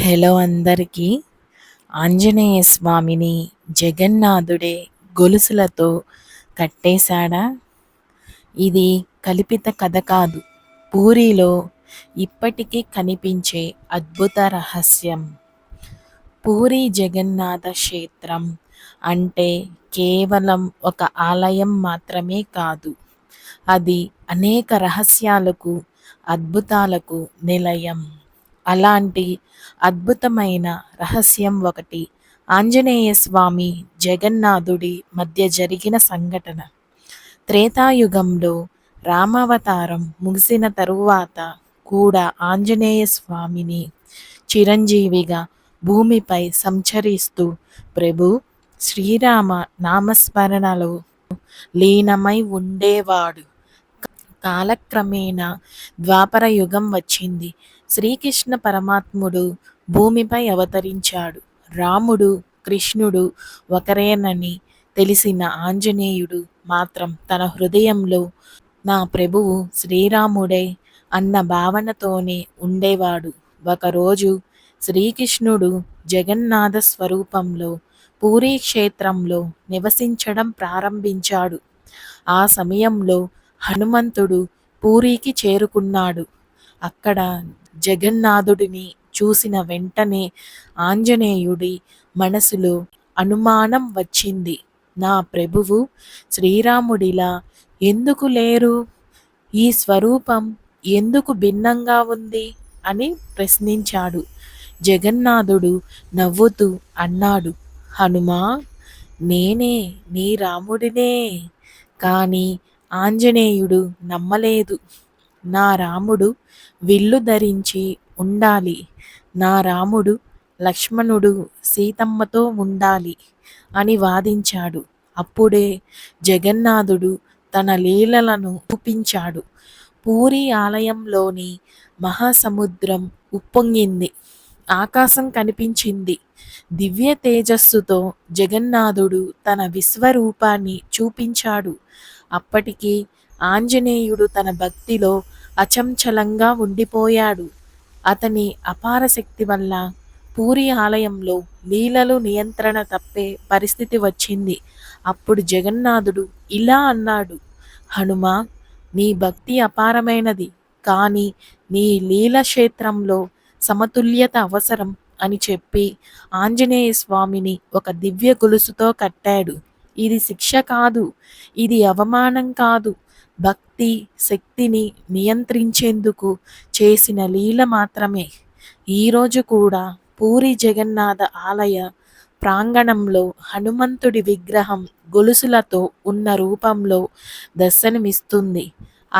Hello అందరికీ. ఆంజనేయ స్వామిని జగన్నాథుడే గొలుసులతో కట్టేశాడా? ఇది కల్పిత కథ కాదు, పూరిలో ఇప్పటికీ కనిపించే అద్భుత రహస్యం. పూరి జగన్నాథ క్షేత్రం అంటే కేవలం ఒక ఆలయం మాత్రమే కాదు, అది అనేక రహస్యాలకు, అద్భుతాలకు నిలయం. అలాంటి అద్భుతమైన రహస్యం ఒకటి ఆంజనేయ స్వామి జగన్నాథుడి మధ్య జరిగిన సంఘటన. త్రేతాయుగంలో రామావతారం ముగిసిన తరువాత కూడా ఆంజనేయ స్వామిని చిరంజీవిగా భూమిపై సంచరిస్తూ ప్రభు శ్రీరామ నామస్మరణలో లీనమై ఉండేవాడు. కాలక్రమేణా ద్వాపర యుగం వచ్చింది. శ్రీకృష్ణ పరమాత్ముడు భూమిపై అవతరించాడు. రాముడు, కృష్ణుడు ఒకరేనని తెలిసిన ఆంజనేయుడు మాత్రం తన హృదయంలో నా ప్రభువు శ్రీరాముడే అన్న భావనతోనే ఉండేవాడు. ఒకరోజు శ్రీకృష్ణుడు జగన్నాథ స్వరూపంలో పూరీ క్షేత్రంలో నివసించడం ప్రారంభించాడు. ఆ సమయంలో హనుమంతుడు పూరీకి చేరుకున్నాడు. అక్కడ జగన్నాథుడిని చూసిన వెంటనే ఆంజనేయుడి మనసులో అనుమానం వచ్చింది. నా ప్రభువు శ్రీరాముడిలా ఎందుకు లేరు? ఈ స్వరూపం ఎందుకు భిన్నంగా ఉంది అని ప్రశ్నించాడు. జగన్నాథుడు నవ్వుతూ అన్నాడు, హనుమా, నేనే నీ రాముడినే. కానీ ఆంజనేయుడు నమ్మలేదు. నా రాముడు విల్లు ధరించి ఉండాలి, నా రాముడు లక్ష్మణుడు సీతమ్మతో ఉండాలి అని వాదించాడు. అప్పుడే జగన్నాథుడు తన లీలలను చూపించాడు. పూరీ ఆలయంలోని మహాసముద్రం ఉప్పొంగింది. ఆకాశం కనిపించింది. దివ్య తేజస్సుతో జగన్నాథుడు తన విశ్వరూపాన్ని చూపించాడు. అప్పటికి ఆంజనేయుడు తన భక్తిలో అచంచలంగా ఉండిపోయాడు. అతని అపార శక్తి వల్ల పూరి ఆలయంలో లీలలు నియంత్రణ తప్పే పరిస్థితి వచ్చింది. అప్పుడు జగన్నాథుడు ఇలా అన్నాడు, హనుమా, నీ భక్తి అపారమైనది, కానీ నీ లీల క్షేత్రంలో సమతుల్యత అవసరం అని చెప్పి ఆంజనేయ స్వామిని ఒక దివ్య గొలుసుతో కట్టాడు. ఇది శిక్ష కాదు, ఇది అవమానం కాదు, భక్తి శక్తిని నియంత్రించేందుకు చేసిన లీల మాత్రమే. ఈరోజు కూడా పూరి జగన్నాథ ఆలయ ప్రాంగణంలో హనుమంతుడి విగ్రహం గొలుసులతో ఉన్న రూపంలో దర్శనమిస్తుంది.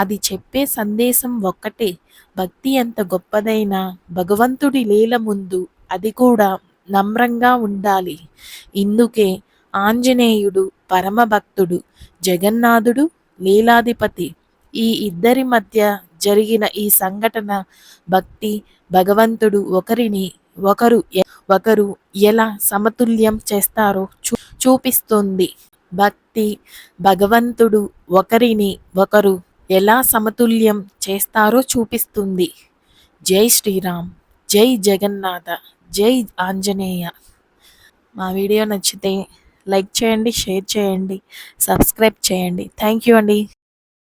అది చెప్పే సందేశం ఒక్కటే, భక్తి ఎంత గొప్పదైనా భగవంతుడి లీల ముందు అది కూడా నమ్రంగా ఉండాలి. ఇందుకే ఆంజనేయుడు పరమ భక్తుడు, జగన్నాథుడు లీలాధిపతి. ఈ ఇద్దరి మధ్య జరిగిన ఈ సంఘటన భక్తి, భగవంతుడు ఒకరు ఎలా సమతుల్యం చేస్తారో చూపిస్తుంది. భక్తి, భగవంతుడు ఒకరిని ఒకరు ఎలా సమతుల్యం చేస్తారో చూపిస్తుంది. జై శ్రీరామ్, జై జగన్నాథ, జై ఆంజనేయ. మా వీడియో నచ్చితే లైక్ చేయండి, షేర్ చేయండి, సబ్స్క్రైబ్ చేయండి. థ్యాంక్ యూ అండి.